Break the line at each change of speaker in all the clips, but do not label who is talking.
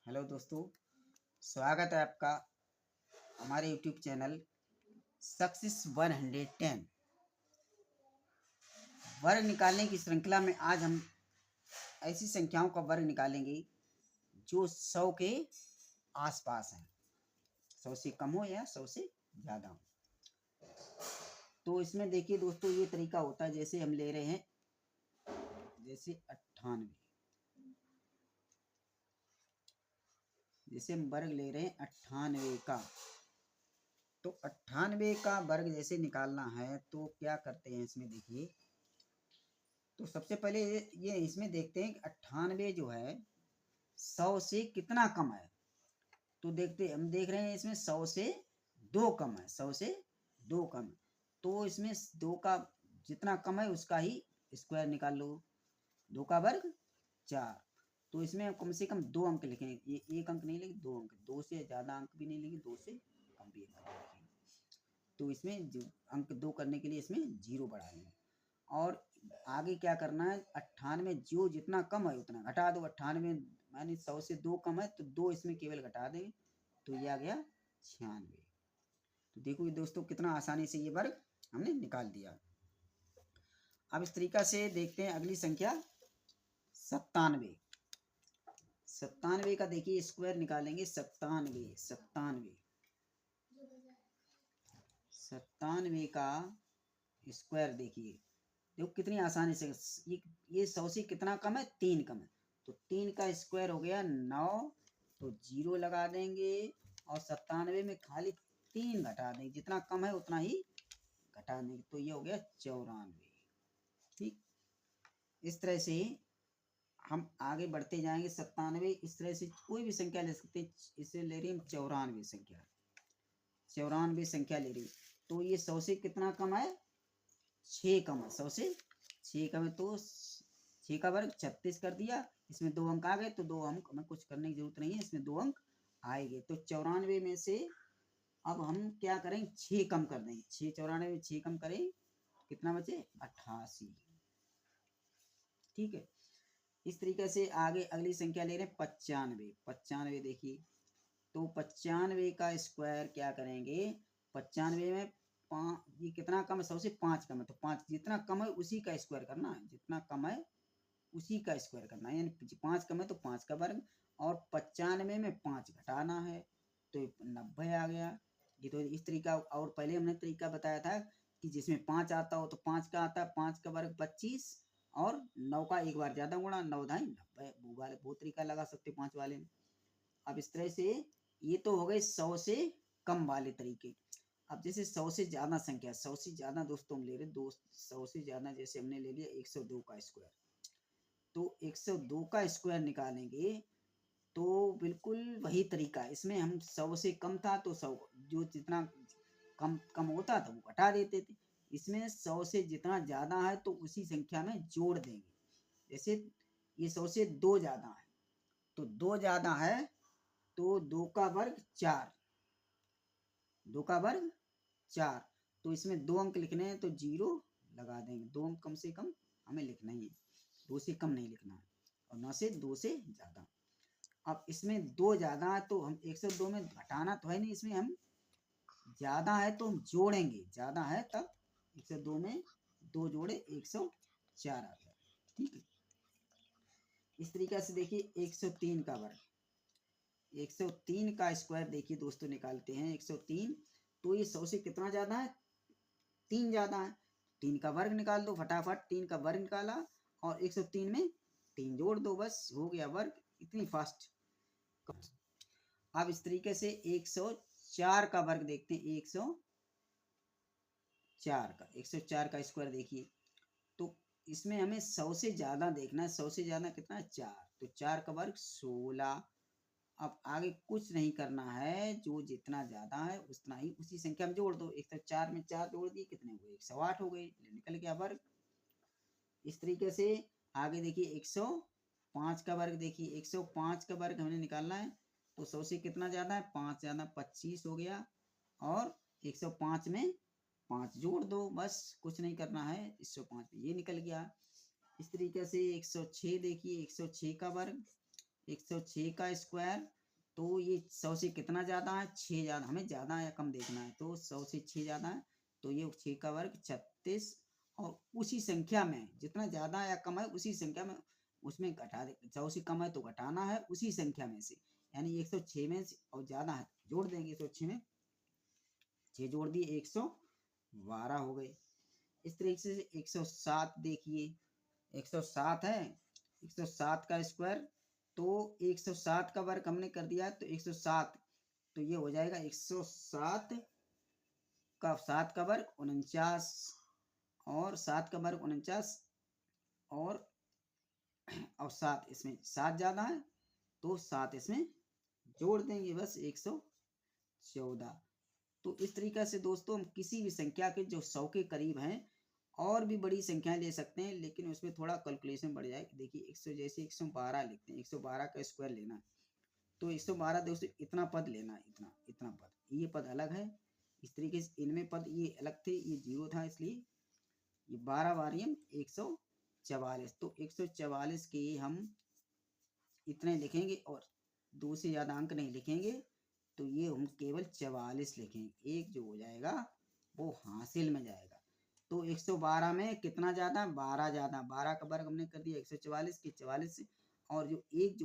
Hello दोस्तों, स्वागत है आपका हमारे यूट्यूब चैनल सक्सेस 110 वर्ग निकालने की श्रृंखला में। आज हम ऐसी संख्याओं का वर्ग निकालेंगे जो 100 के आसपास हैं, 100 से कम हो या 100 से ज़्यादा हो। तो इसमें देखिए दोस्तों, ये तरीका होता है। जैसे हम ले रहे हैं, जैसे 98, जैसे हम वर्ग ले रहे हैं 98 का। तो 98 का वर्ग जैसे निकालना है तो क्या करते हैं, इसमें देखिए। तो सबसे पहले ये इसमें देखते हैं कि 98 जो है 100 से कितना कम है। तो हम देख रहे हैं इसमें 100 से 2 कम है, 100 से 2 कम है। तो इसमें 2 का जितना कम है उसका ही स्क्वायर निकाल लो। 2 का वर्ग 4। तो इसमें हम कम से कम 2 अंक लिखेंगे। ये 1 अंक नहीं लेंगे, 2 अंक। 2 से ज़्यादा अंक भी नहीं लेंगे, 2 से कम भी अंक नहीं लिखेंगे। तो इसमें जो अंक 2 करने के लिए इसमें 0 बढ़ा लेंगे। और आगे क्या करना है, 98 जो जितना कम है उतना घटा दो। 98 माने 100 से 2 कम है तो 2 इसमें केवल घटा देंगे, तो ये आ गया 96। तो देखो ये दोस्तों, कितना आसानी से ये वर्ग हमने निकाल दिया। अब इस तरीका से देखते हैं अगली संख्या 97। 97 का देखिए स्क्वायर निकालेंगे। 97 का स्क्वायर देखिए, देखो कितनी आसानी से। ये 100 से कितना कम है, 3 कम है। तो 3 का स्क्वायर हो गया 9। तो 0 लगा देंगे और 97 में खाली 3 घटा देंगे, जितना कम है उतना ही घटा देंगे। तो ये हो गया 94। ठीक, इस तरह से हम आगे बढ़ते जाएंगे। 97 इस तरह से कोई भी संख्या ले सकते हैं। इसे ले रही हम 94 संख्या, 94 संख्या ले रही। तो ये 100 से कितना कम है, 6 कम है। 100 से 6 कम है तो 6 का वर्ग 36 कर दिया। इसमें 2 अंक आ गए, तो 2 अंक हमें कुछ करने की जरूरत नहीं है, इसमें 2 अंक आएंगे। तो 94 में से अब हम क्या करें, 6 कम कर देंगे। 94 में 6 कम करें, कितना बचे, 88। ठीक है, इस तरीके से आगे अगली संख्या ले रहे हैं 95। 95 देखिए, तो 95 का स्क्वायर क्या करेंगे। 95 में ये कितना कम है, 100 से 5 कम है। तो 5 जितना कम है उसी का स्क्वायर करना है, जितना कम है उसी का स्क्वायर करना है। यानी 5 कम है तो 5 का वर्ग, और 95 में 5 घटाना है, तो 90 आ गया। ये तो इस तरीका। और पहले हमने तरीका बताया था कि जिसमें 5 आता हो तो 5 का आता है, 5 का वर्ग 25, और 9 का एक बार ज्यादा गुणा, 9 ढाई 90। वो तरीका लगा सकते 5 वाले में। अब इस तरह से ये तो हो गए 100 से कम वाले तरीके। अब जैसे 100 से ज्यादा संख्या, 100 से ज्यादा दोस्तों हम ले रहे दोस्त, 100 से ज्यादा जैसे हमने ले लिया 102 का स्क्वायर। तो 102 का स्क्वायर निकालेंगे तो बिल्कुल वही तरीका है। इसमें हम 100 से कम था तो 100 जो जितना कम कम होता था वो घटा देते थे। इसमें 100 से जितना ज्यादा है तो उसी संख्या में जोड़ देंगे। जैसे ये 100 से 2 ज्यादा है, तो 2 ज्यादा है तो 2 का वर्ग 4। 2 का वर्ग 4। तो इसमें 2 अंक लिखने हैं तो 0 लगा देंगे। 2 अंक कम से कम हमें लिखना ही है, 2 से कम नहीं लिखना है, और न से 2 से ज्यादा। अब इसमें 2 ज्यादा है तो हम 102 में घटाना तो है नहीं, इसमें हम ज्यादा है तो हम जोड़ेंगे। ज्यादा है तब 102 में 2 जोड़े 104 आ गया। ठीक है, इस तरीके से देखिए 103 का वर्ग। 103 का स्क्वायर देखिए दोस्तों, निकालते हैं 103। तो ये 100 से कितना ज्यादा है, 3 ज्यादा है। 3 का वर्ग निकाल दो फटाफट। 3 का वर्ग निकाला और 103 में 3 जोड़ दो, बस हो गया वर्ग। इतनी फास्ट। अब इस तरीके से 104 का वर्ग देखते हैं। 104 का स्क्वायर देखिए, तो इसमें हमें 100 से ज्यादा देखना है। 100 से ज्यादा कितना है, 4। तो 4 का वर्ग 16। अब आगे कुछ नहीं करना है, जो जितना ज्यादा है उतना ही उसी संख्या में जोड़ दो। 104 में 4 जोड़ दिए, कितने हुए, 108 हो गए, निकल गया वर्ग। इस तरीके से आगे देखिए 105 का वर्ग देखिए। 105 का वर्ग हमने निकालना है, तो 100 से कितना ज्यादा है, 5 ज्यादा, 25 हो गया। और 105 में 5 जोड़ दो, बस कुछ नहीं करना है। 105 में ये निकल गया। इस तरीके से 106 देखिए, 106 का वर्ग, 106 का स्क्वायर। तो ये 100 से कितना ज़्यादा है, 6 ज़्यादा, हमें ज़्यादा या कम देखना है। तो 100 से 6 ज़्यादा है, तो ये 6 का वर्ग 36, और उसी संख्या में जितना ज़्यादा या कम है उसी संख्या में उसमें घटा दे। 100 से कम है तो घटाना है उसी संख्या में से, यानी 106 में और ज़्यादा है जोड़ देंगे। 106 में 6 जोड़ दिए 112 हो गए। इस तरीके से 107 देखिए, 107 है, 107 का स्क्वायर, तो 107 का वर्ग हमने कर दिया तो 107, तो ये हो जाएगा 107 का 7 का वर्ग 49, और 7 का वर्ग 49, और 7 इसमें 7 ज़्यादा है तो 7 इसमें जोड़ देंगे, बस 114। तो इस तरीके से दोस्तों हम किसी भी संख्या के जो 100 के करीब हैं, और भी बड़ी संख्याएं ले सकते हैं, लेकिन उसमें थोड़ा कैलकुलेशन बढ़ जाएगी। देखिए 100, जैसे 112 लिखते हैं, 112 का स्क्वायर लेना है, तो 112 दोस्तों इतना पद लेना है, इतना इतना पद, ये पद अलग है। इस तरीके से इनमें पद ये अलग थे, ये 0 था, इसलिए ये 12 बारियम 144। तो 144 के हम इतने लिखेंगे और 2 से ज़्यादा अंक नहीं लिखेंगे, तो ये हम केवल 44 लिखेंगे। एक जो हो जाएगा वो हासिल में जाएगा। तो 112 में कितना ज़्यादा, 12 ज़्यादा, 12 का वर्ग हमने कर दिया 144 के 44 से, और जो एक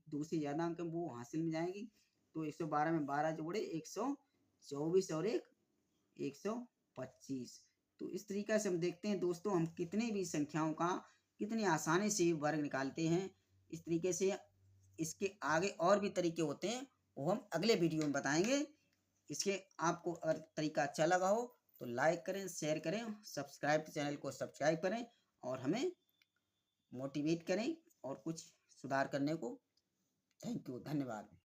2 से ज़्यादा अंक वो हासिल में जाएंगी। तो 112 में 12 जोड़े 124, और एक 125। तो इस तरीका से हम देखते हैं दोस्तों हम कितने भी संख्याओं का कितनी आसानी से वर्ग निकालते हैं। इस तरीके से इसके आगे और भी तरीके होते हैं, वो हम अगले वीडियो में बताएंगे। इसके आपको अगर तरीका अच्छा लगा हो तो लाइक करें, शेयर करें, सब्सक्राइब चैनल को सब्सक्राइब करें, और हमें मोटिवेट करें और कुछ सुधार करने को। थैंक यू, धन्यवाद।